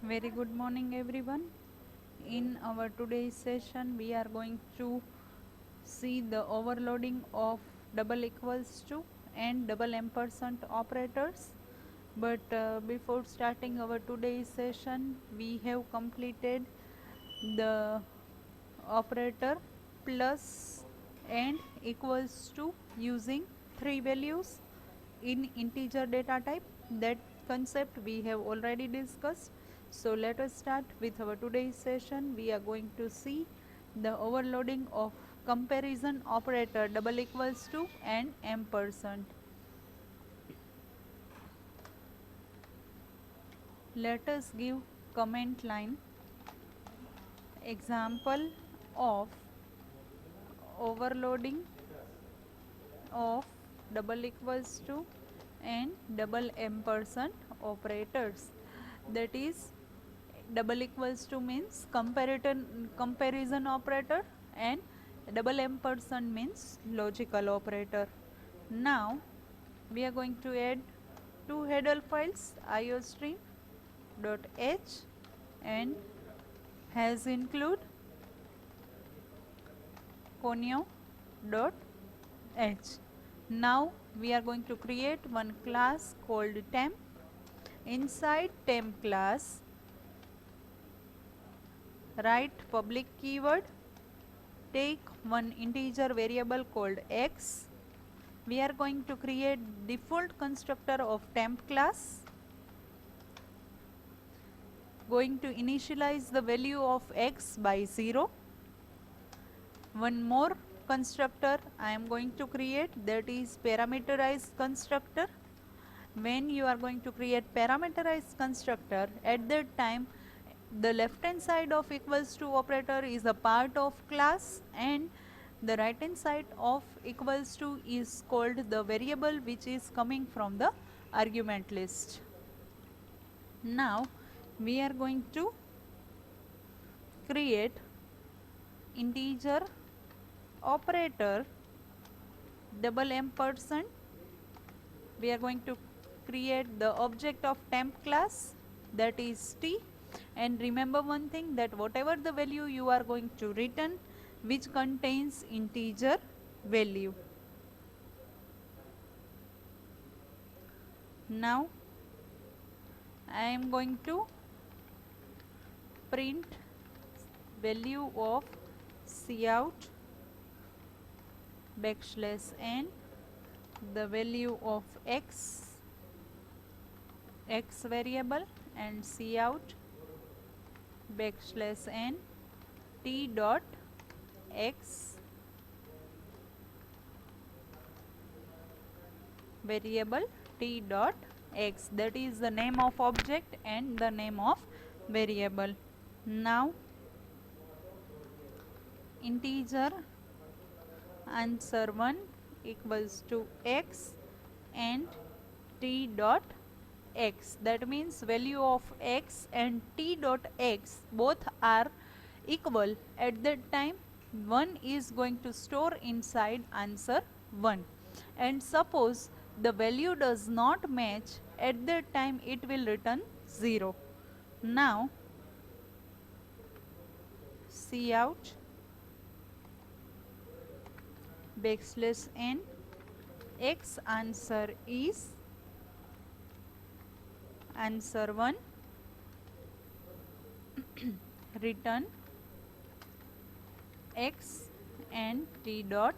Very good morning everyone. In our today's session we are going to see the overloading of double equals to and double ampersand operators. But before starting our today's session we have completed the operator plus and equals to using three values in integer data type. That concept we have already discussed. So let us start with our today's session. We are going to see the overloading of comparison operator double equals to and ampersand. Let us give comment line example of overloading of double equals to and double ampersand operators. That is, double equals to means comparison operator and double ampersand means logical operator. Now we are going to add two header files, iostream.h and has include conio.h. Now we are going to create one class called temp. Inside temp class, write public keyword, take one integer variable called x. We are going to create default constructor of temp class, going to initialize the value of x by 0. One more constructor I am going to create, that is parameterized constructor. When you are going to create parameterized constructor, at that time the left hand side of equals to operator is a part of class and the right hand side of equals to is called the variable which is coming from the argument list. Now we are going to create integer operator double ampersand. We are going to create the object of temp class, that is t, and remember one thing, that whatever the value you are going to return which contains integer value. Now I am going to print value of cout backslash n, the value of x variable, and cout backslash n t dot x variable t dot x, that is the name of object and the name of variable. Now integer answer1 equals to x and t dot x, that means value of x and t dot x both are equal. At that time 1 is going to store inside answer 1, and suppose the value does not match, at that time it will return 0. Now cout backslash n, x answer is answer 1, return x and t dot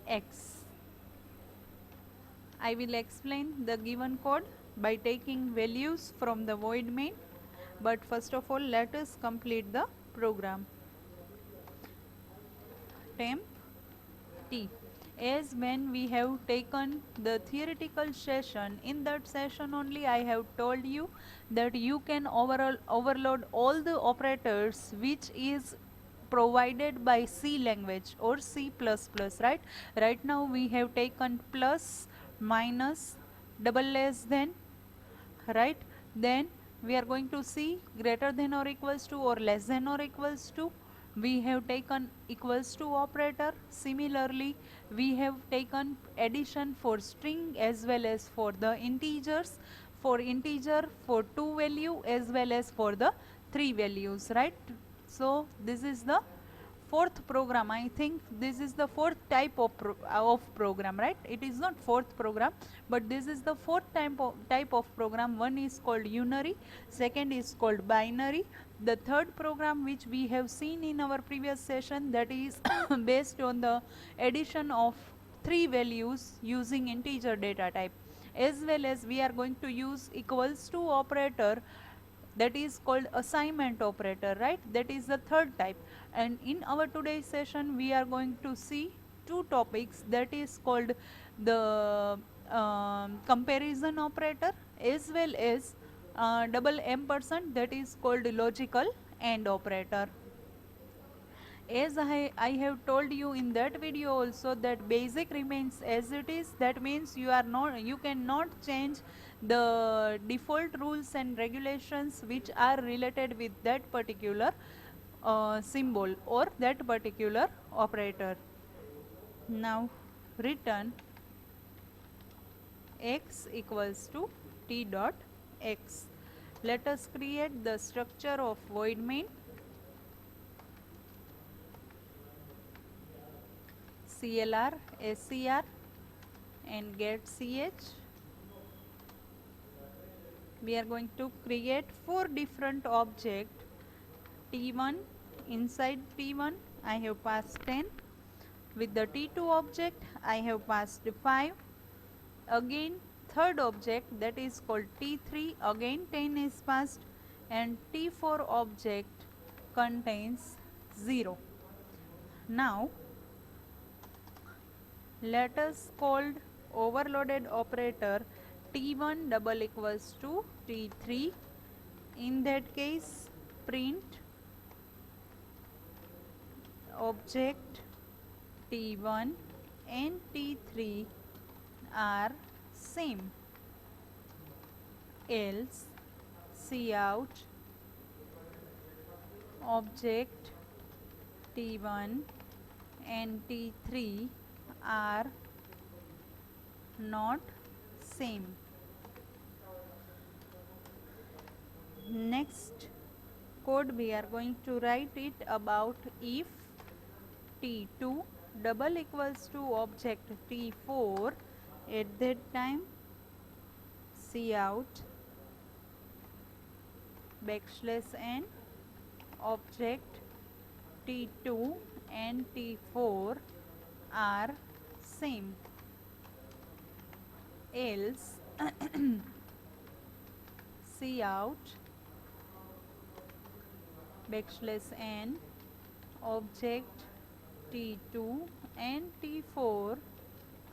x. I will explain the given code by taking values from the void main, but first of all let us complete the program. Temp t, as when we have taken the theoretical session, in that session only I have told you that you can overload all the operators which is provided by C language or C++, right? Right now we have taken plus, minus, double less than, right? Then we are going to see greater than or equals to or less than or equals to. We have taken equals to operator. Similarly, we have taken addition for string as well as for the integers. for integer, for 2 value as well as for the 3 values, right? So this is the fourth program. I think this is the fourth type of program, right? It is not fourth program, but this is the fourth type of program. One is called unary, second is called binary. The third program which we have seen in our previous session, that is based on the addition of 3 values using integer data type, as well as we are going to use equals to operator, that is called assignment operator, right? That is the third type. And in our today's session we are going to see two topics, that is called the comparison operator as well as double ampersand, that is called logical AND operator. As I have told you in that video also, that basic remains as it is. That means you cannot change the default rules and regulations which are related with that particular symbol or that particular operator. Now return x equals to t dot x. Let us create the structure of void main. CLR, SCR and get ch. We are going to create 4 different objects. T1, inside T1 I have passed 10. With the T2 object I have passed 5. Again third object, that is called T3, again 10 is passed, and T4 object contains 0. Now let us call overloaded operator T1 double equals to T3. In that case print object T1 and T3 are same, else cout object T1 and T3 are not same. Next code we are going to write it about if T2 double equals to object T4, at that time cout \n object T2 and T4 are same, else cout \n object T2 and T4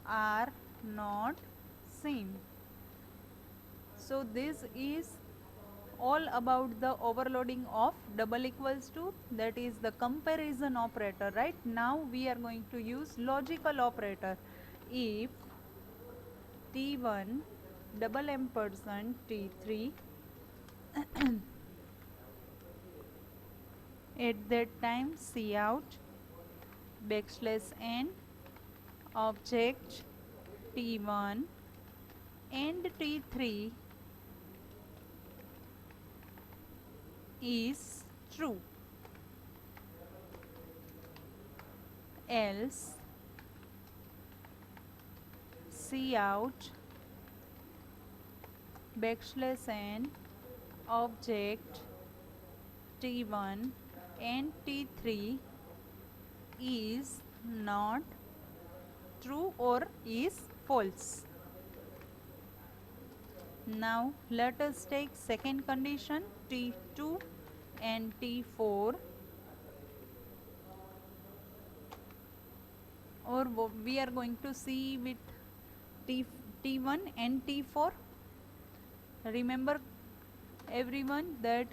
are not same. So this is all about the overloading of double equals to, that is the comparison operator, right? Now we are going to use logical operator. If T1 double ampersand T3 at that time cout \n object T1 and T3 is true, else cout \n object T1 and T3 is not true or is false. Now let us take second condition, T2 and T4, or we are going to see with T1 and T4. Remember everyone that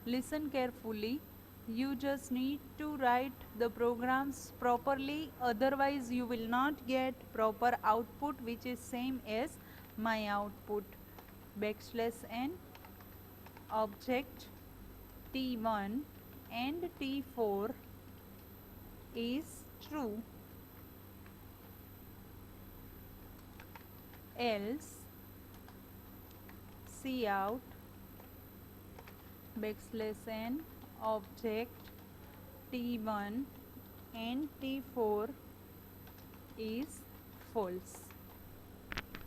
listen carefully, you just need to write the programs properly, otherwise you will not get proper output which is same as my output. \n object T1 and T4 is true, else cout \n object t1 and t4 is false.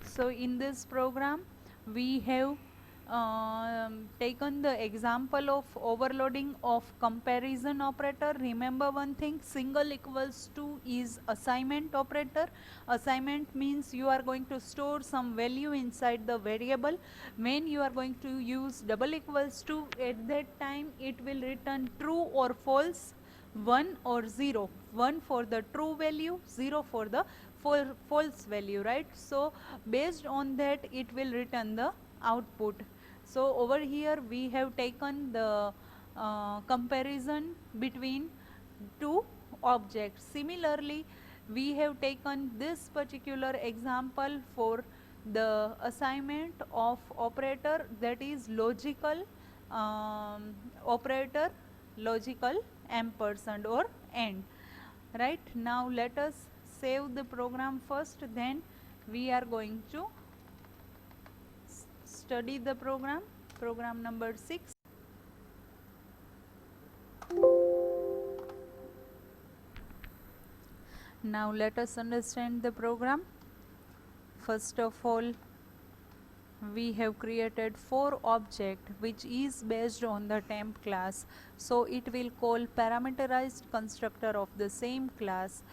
So in this program we have taken the example of overloading of comparison operator. Remember one thing, single equals to is assignment operator. Assignment means you are going to store some value inside the variable. When you are going to use double equals to, at that time it will return true or false, 1 or 0, 1 for the true value, 0 for the false value, right? So based on that it will return the output. So over here we have taken the comparison between two objects. Similarly, we have taken this particular example for the assignment of operator, that is logical operator, logical ampersand or AND. Right, now let us save the program first, then we are going to study the program number 6. Now let us understand the program. First of all, we have created 4 object which is based on the temp class, so it will call parameterized constructor of the same class.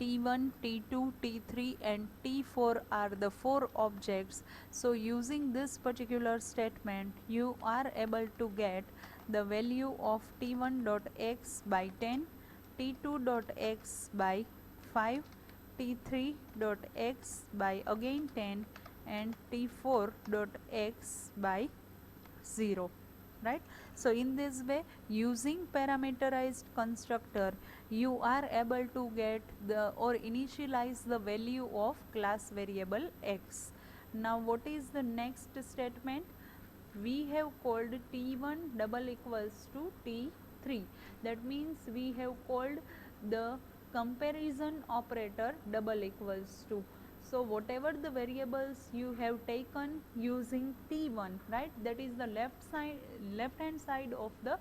T1, T2, T3 and T4 are the 4 objects. So using this particular statement you are able to get the value of T1.x by 10, T2.x by 5, T3.x by again 10 and T4.x by 0, right? So in this way, using parameterized constructor you are able to get the or initialize the value of class variable x. Now what is the next statement? We have called T1 double equals to T3, that means we have called the comparison operator double equals to. So whatever the variables you have taken using T1, right, that is the left hand side of the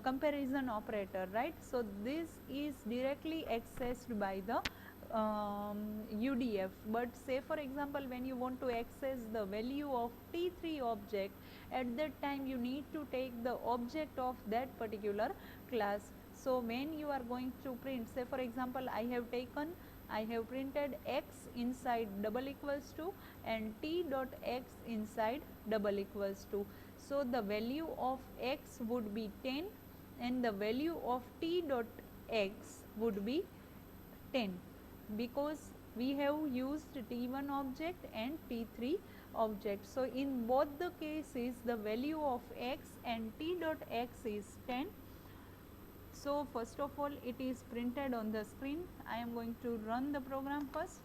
comparison operator, right? So this is directly accessed by the UDF, but say for example when you want to access the value of T3 object, at that time you need to take the object of that particular class. So when you are going to print, say for example I have printed x inside double equals to and t dot x inside double equals to. So the value of x would be 10 and the value of t dot x would be 10, because we have used T1 object and T3 object. So in both the cases the value of x and t dot x is 10. So first of all it is printed on the screen. I am going to run the program first.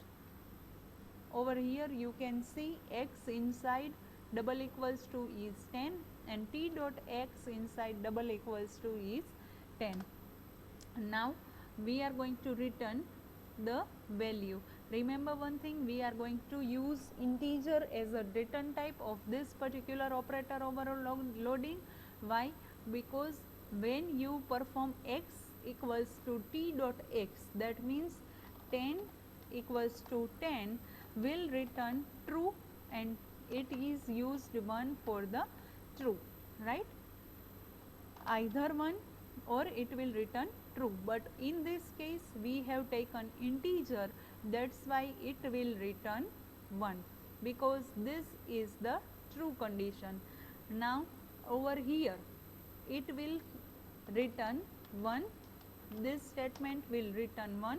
Over here you can see x inside double equals to is 10 and t dot x inside double equals to is 10. Now we are going to return the value. Remember one thing, we are going to use integer as a return type of this particular operator overloading. Why? Because when you perform x equals to t dot x, that means 10 equals to 10 will return true and it is used 1 for the true, right? Either one or it will return true, but in this case we have taken integer, that's why it will return 1, because this is the true condition. Now over here it will return 1, this statement will return 1.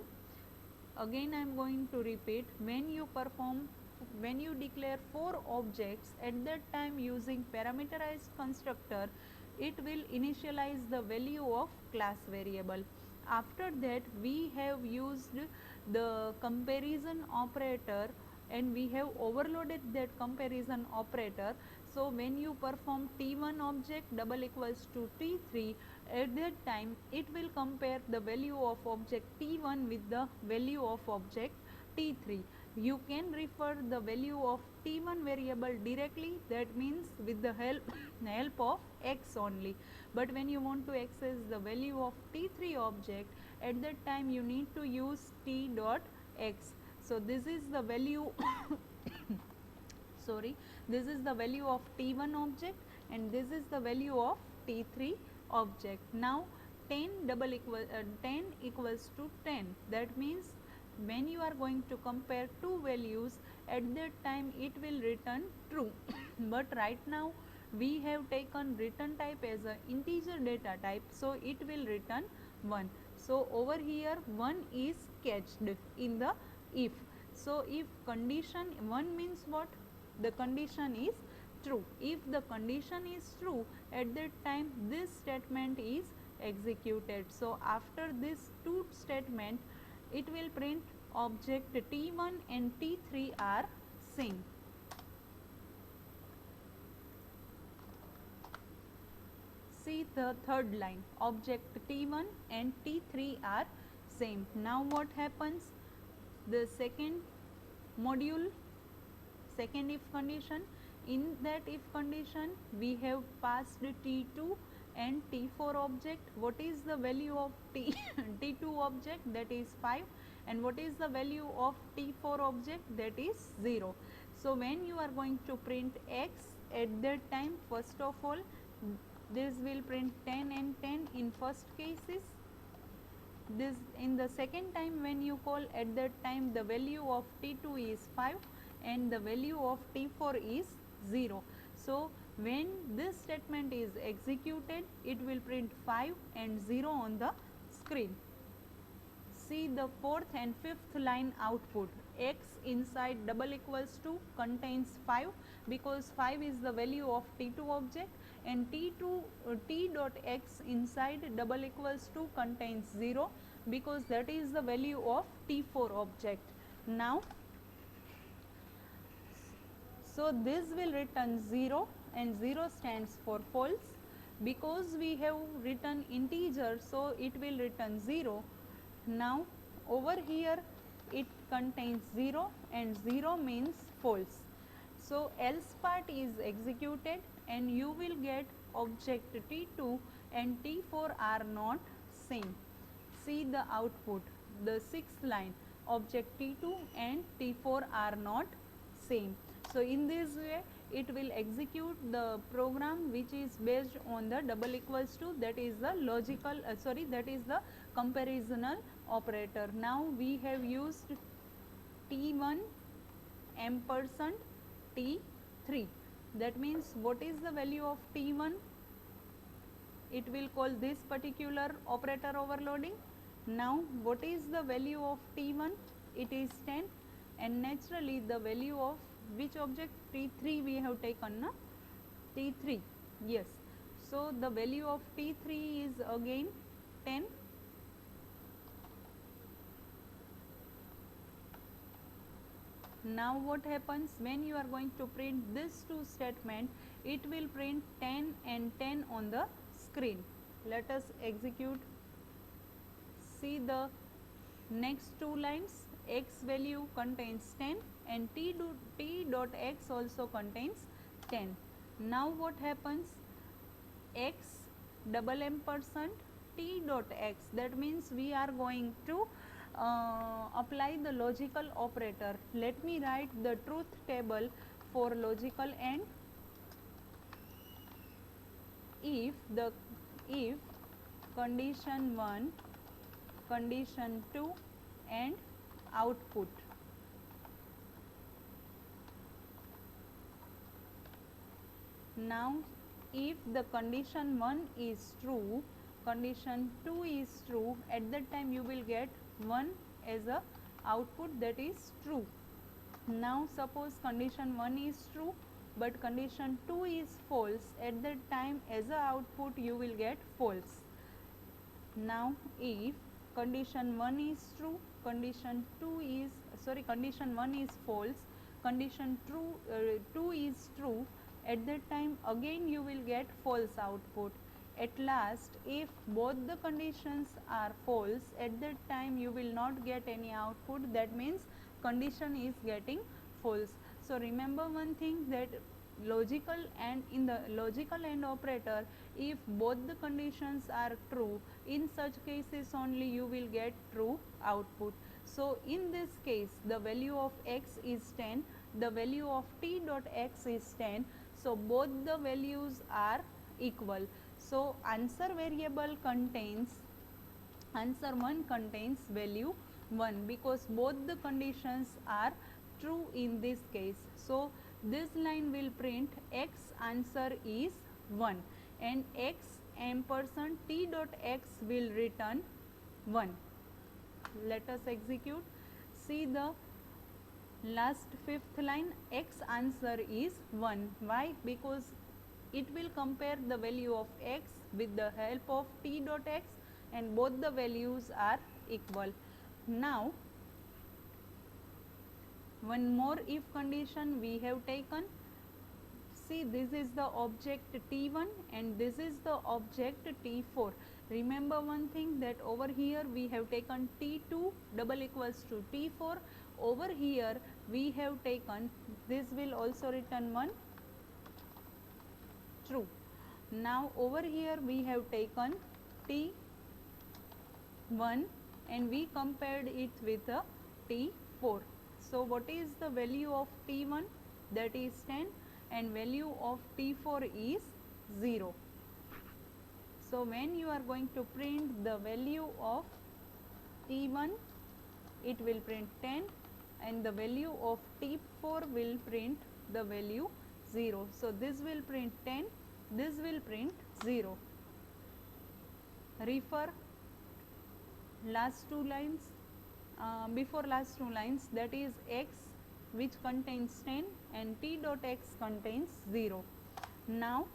Again I am going to repeat, when you declare 4 objects, at that time using parameterized constructor it will initialize the value of class variable. After that we have used the comparison operator and we have overloaded that comparison operator. So when you perform T1 object double equals to T3, at that time it will compare the value of object T1 with the value of object T3. you can refer the value of t1 variable directly, that means with the help of x only. But when you want to access the value of t3 object, at that time you need to use t dot x. So this is the value sorry, this is the value of t1 object and this is the value of t3 object. Now 10 equals to 10, that means when you are going to compare two values, at that time it will return true but right now we have taken return type as a integer data type, so it will return 1. So over here 1 is catched in the if. So if condition 1 means what? The condition is true. If the condition is true, at that time this statement is executed. So after this two statement, it will print object t1 and t3 are same. See the third line, object t1 and t3 are same. Now what happens? The second module, second if condition, in that if condition we have passed t2 and t4 object. What is the value of t2 object? That is 5, and what is the value of t4 object? That is 0. So when you are going to print x, at that time first of all this will print 10 and 10 in first cases. This in the second time when you call, at that time the value of t2 is 5 and the value of t4 is 0. So when this statement is executed, it will print 5 and 0 on the screen. See the fourth and fifth line output. X inside double equals to contains 5 because 5 is the value of t2 object, and t dot x inside double equals to contains 0 because that is the value of t4 object. Now so this will return 0 and 0 stands for false. Because we have written integer, so it will return 0. Now over here it contains 0 and 0 means false. So else part is executed and you will get object t2 and t4 are not same. See the output, the sixth line, object t2 and t4 are not same. So in this way it will execute the program which is based on the double equals to, that is the logical that is the comparisonal operator. Now we have used t1 ampersand t3, that means what is the value of t1? It will call this particular operator overloading. Now what is the value of t1? It is 10, and naturally the value of which object? t3 we have taken, na? t3, yes. So the value of t3 is again 10. Now what happens when you are going to print this two statement? It will print 10 and 10 on the screen. Let us execute. See the next two lines, x value contains 10 and t dot x also contains 10. Now what happens? X double ampersand t dot x, that means we are going to apply the logical operator. Let me write the truth table for logical AND. If condition 1, condition 2 and output. Now if the condition 1 is true, condition 2 is true, at that time you will get 1 as a output, that is true. Now suppose condition 1 is true but condition 2 is false, at that time as a output you will get false. Now if condition 1 is true, condition 1 is false, condition 2 is true, at that time again you will get false output. At last if both the conditions are false, at that time you will not get any output, that means condition is getting false. So remember one thing, that logical and in the logical AND operator, if both the conditions are true, in such cases only you will get true output. So in this case the value of x is 10, the value of t dot x is 10, so both the values are equal. So answer variable contains, answer 1 contains value 1 because both the conditions are true in this case. So this line will print x answer is 1 and x ampersand t dot x will return 1. Let us execute. See the last fifth line, x answer is 1. Why? Because it will compare the value of x with the help of t dot x and both the values are equal. Now one more if condition we have taken. See, this is the object T1 and this is the object T4. Remember one thing, that over here we have taken T2 double equals to T4. Over here we have taken, this will also return 1 true. Now over here we have taken T1 and we compared it with a T4. So what is the value of T1? That is 10 and value of T4 is 0. So when you are going to print the value of T1, it will print 10 and the value of T4 will print the value 0. So this will print 10, this will print 0. Refer last two lines, before last two lines, that is x which contains 10 and t dot x contains 0. Now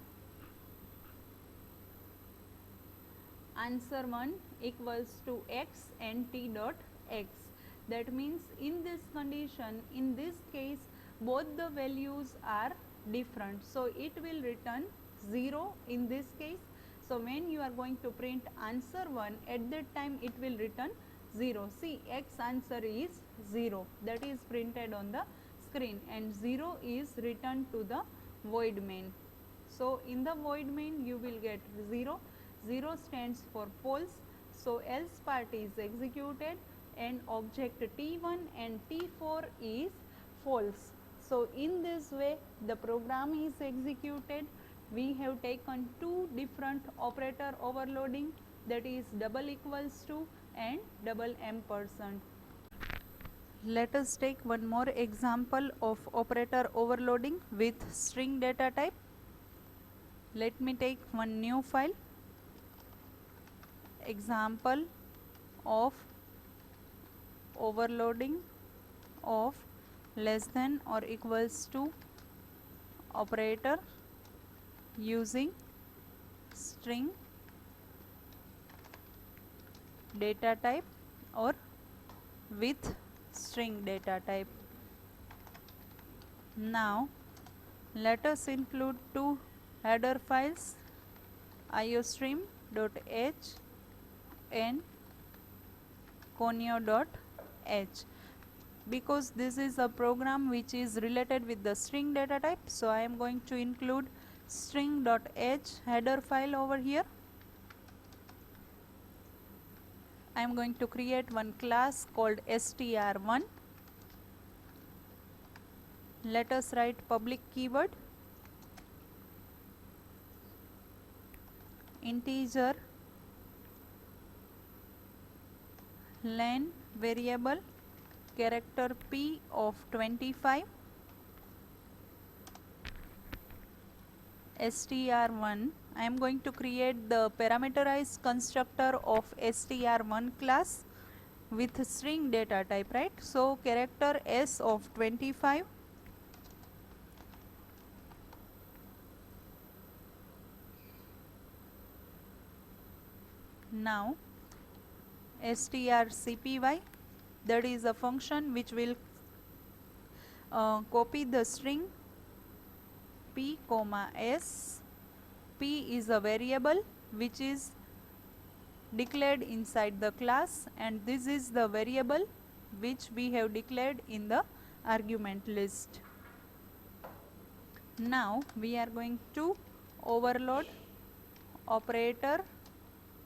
answer 1 equals to x and t dot x. That means in this condition, in this case both the values are different, so it will return 0 in this case. So when you are going to print answer 1, at that time it will return 0. See, x answer is 0, that is printed on the screen, and 0 is returned to the void main. So in the void main you will get 0, 0 stands for false, so else part is executed and object T1 and T4 is false. So in this way the program is executed. We have taken two different operator overloading, that is double equals to and double ampersand. Let us take one more example of operator overloading with string data type. Let me take one new file. Example of overloading of less than or equals to operator using string data type or with string data type. Now let us include two header files, iostream.h and conio.h. Because this is a program which is related with the string data type, so I am going to include string.h header file over here. I am going to create one class called str1. Let us write public keyword, integer len variable character p of 25, str1. I am going to create the parameterized constructor of str1 class with string data type, right? So character s of 25, now strcpy, that is a function which will copy the string p comma s. P is a variable which is declared inside the class and this is the variable which we have declared in the argument list. Now we are going to overload operator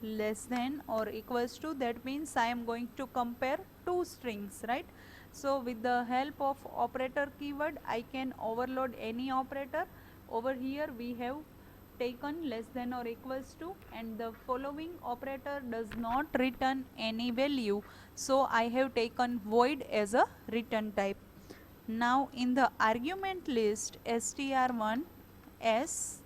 less than or equals to. That means I am going to compare two strings, right? So with the help of operator keyword I can overload any operator. Over here we have taken less than or equals to, and the following operator does not return any value, so I have taken void as a return type. Now in the argument list str1 s,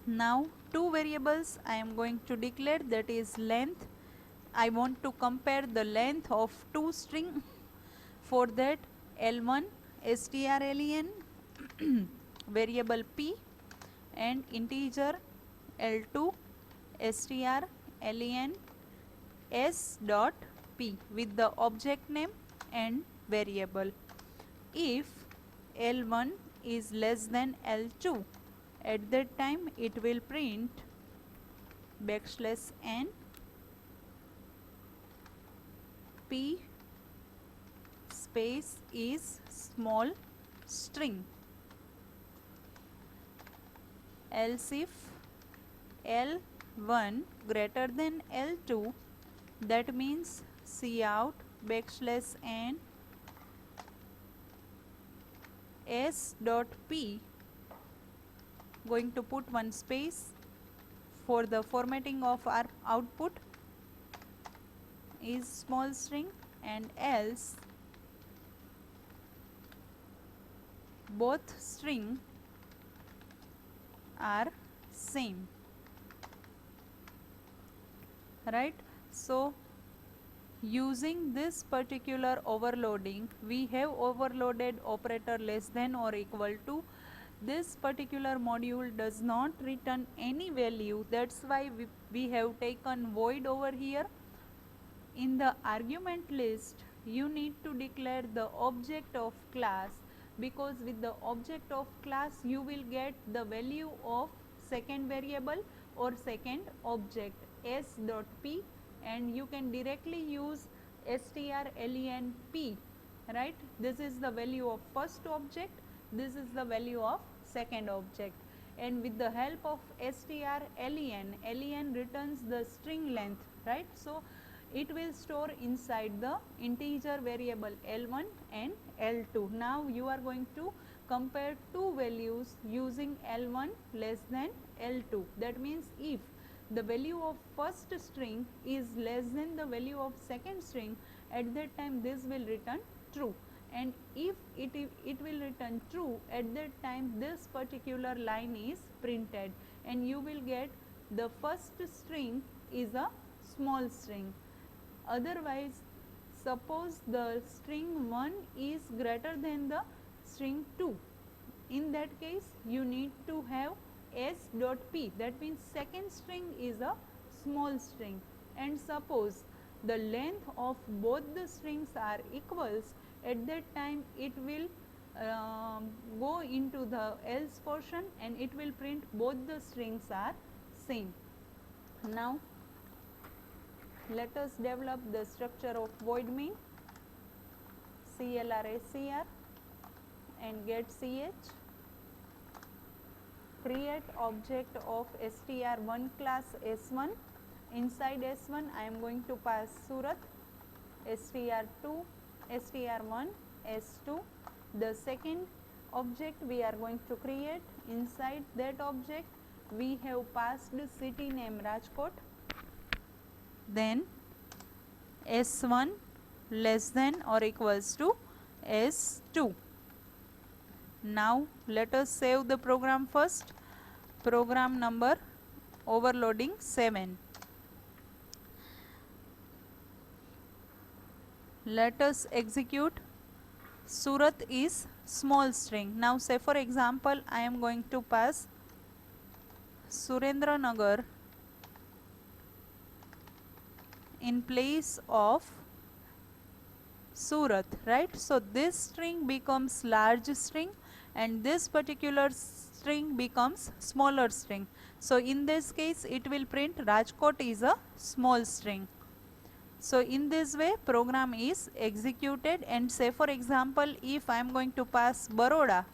now two variables I am going to declare, that is length. I want to compare the length of two string. For that L1 strlen variable p and integer L2 strlen s dot p with the object name and variable. If L1 is less than L2, at that time it will print \n p space is small string. Else if L1 greater than L2, that means cout \n s dot p, going to put one space for the formatting of our output, is small string, and else both string are same, right? So using this particular overloading, we have overloaded operator less than or equal to. This particular module does not return any value, that's why we have taken void over here. In the argument list you need to declare the object of class, because with the object of class you will get the value of second variable or second object s dot p, and you can directly use strlen p, right? This is the value of first object, this is the value of second object, and with the help of strlen, len returns the string length, right? So it will store inside the integer variable L1 and L2. Now you are going to compare two values using L1 less than L2. That means if the value of first string is less than the value of second string, at that time this will return true, and if it will return true, at that time this particular line is printed, and you will get the first string is a small string. Otherwise, suppose the string 1 is greater than the string 2, in that case you need to have s dot p, that means second string is a small string, and suppose the length of both the strings are equals, at that time it will go into the else portion and it will print both the strings are same. Now let us develop the structure of void main. CLR SCR and get ch. Create object of str1 class s1. Inside s1 I am going to pass Surat, str2, str1, s2. The second object we are going to create, inside that object we have passed city name Rajkot, then s1 less than or equals to s2. Now let us save the program first. Program number overloading 7. Let us execute. Surat is small string. Now say for example I am going to pass Surendra Nagar in place of Surat, right? So this string becomes large string and this particular string becomes smaller string. So in this case it will print Rajkot is a small string. So in this way program is executed, and say for example if I am going to pass Baroda,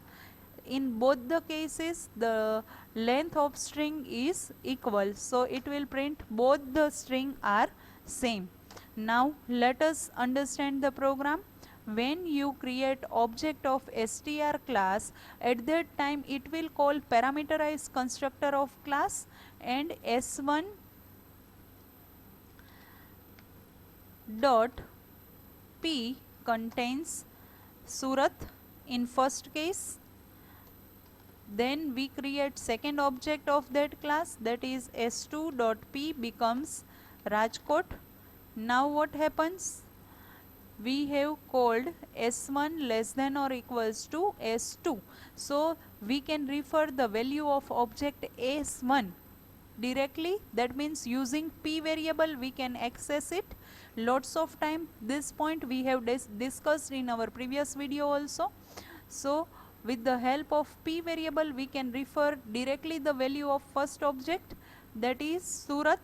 in both the cases the length of string is equal, so it will print both the string are same. Now let us understand the program. When you create object of str class, at that time it will call parameterized constructor of class, and s1 dot p contains Surat in first case. Then we create second object of that class, that is s2 dot p becomes Rajkot. Now what happens? We have called s1 less than or equals to s2. So we can refer the value of object s1 directly, that means using p variable we can access it. Lots of time this point we have discussed in our previous video also. So with the help of p variable we can refer directly the value of first object, that is Surat,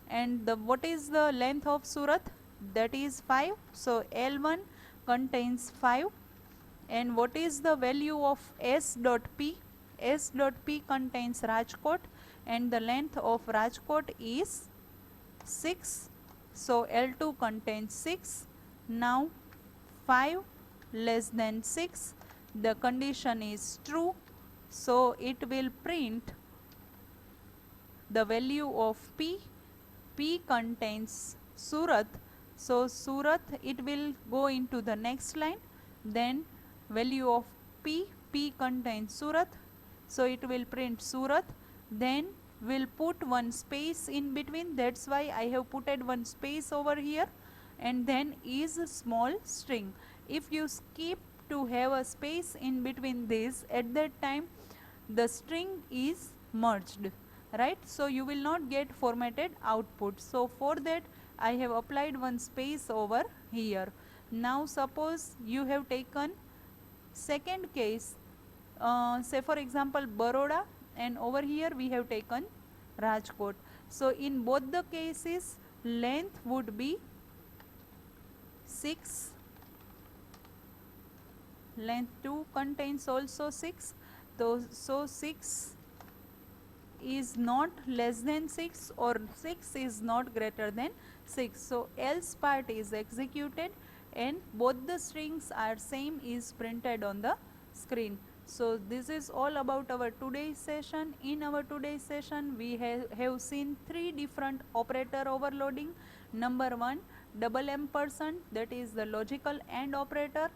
and the what is the length of Surat, that is 5. So L1 contains 5, and what is the value of s dot p? S dot p contains Rajkot, and the length of Rajkot is 6. So L2 contains 6. Now 5 less than 6, the condition is true, so it will print the value of p. P contains Surat, so Surat it will go into the next line, then value of p, p contains Surat, so it will print Surat, then we'll put one space in between, that's why I have putted one space over here, and then is a small string. If you skip to have a space in between this, at that time the string is merged, right? So you will not get formatted output. So for that I have applied one space over here. Now suppose you have taken second case, say for example Baroda, and over here we have taken Rajkot. So in both the cases length would be 6, length 2 contains also 6, so 6 is not less than 6 or 6 is not greater than 6. So else part is executed and both the strings are same is printed on the screen. So this is all about our today's session. In our today's session we have seen three different operator overloading. Number one, double ampersand, that is the logical AND operator,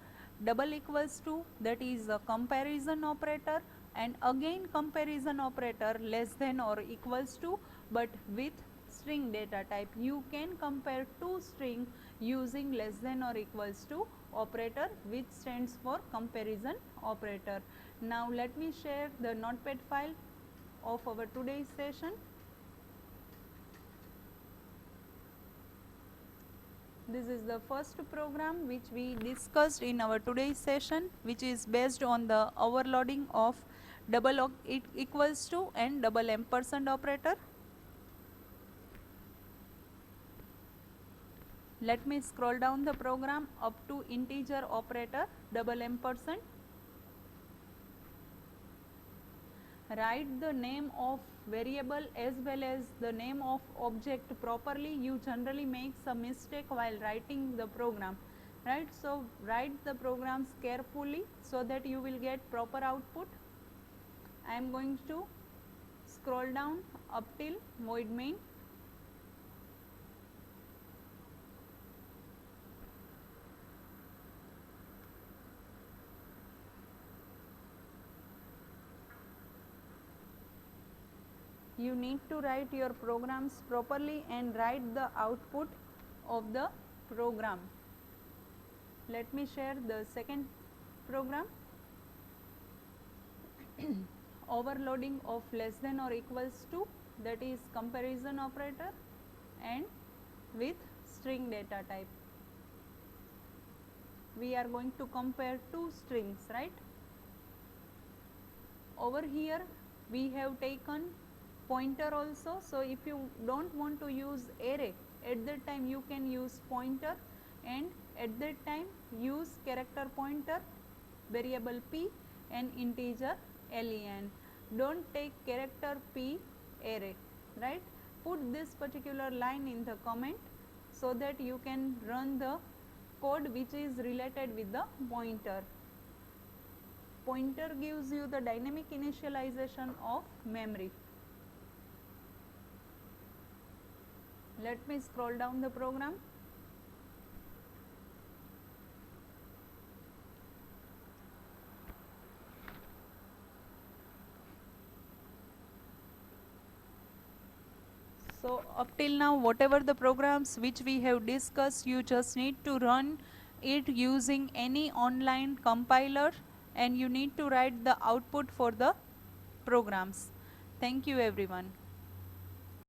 double equals to, that is a comparison operator, and again comparison operator less than or equals to, but with string data type. You can compare two string using less than or equals to operator, which stands for comparison operator. Now let me share the notepad file of our today's session. This is the first program which we discussed in our today's session, which is based on the overloading of double equals to and double ampersand operator. Let me scroll down the program up to integer operator double ampersand. Write the name of variable as well as the name of object properly. You generally make some mistake while writing the program, right? So write the programs carefully so that you will get proper output. I am going to scroll down up till void main. You need to write your programs properly and write the output of the program. Let me share the second program. Overloading of less than or equals to, that is comparison operator, and with string data type. We are going to compare two strings, right? Over here we have taken pointer also. So if you don't want to use array at that time you can use pointer, and at that time use character pointer, variable p and integer len. Don't take character p array, right. Put this particular line in the comment so that you can run the code which is related with the pointer. Pointer gives you the dynamic initialization of memory. Let me scroll down the program. So up till now, whatever the programs which we have discussed, you just need to run it using any online compiler, and you need to write the output for the programs. Thank you everyone.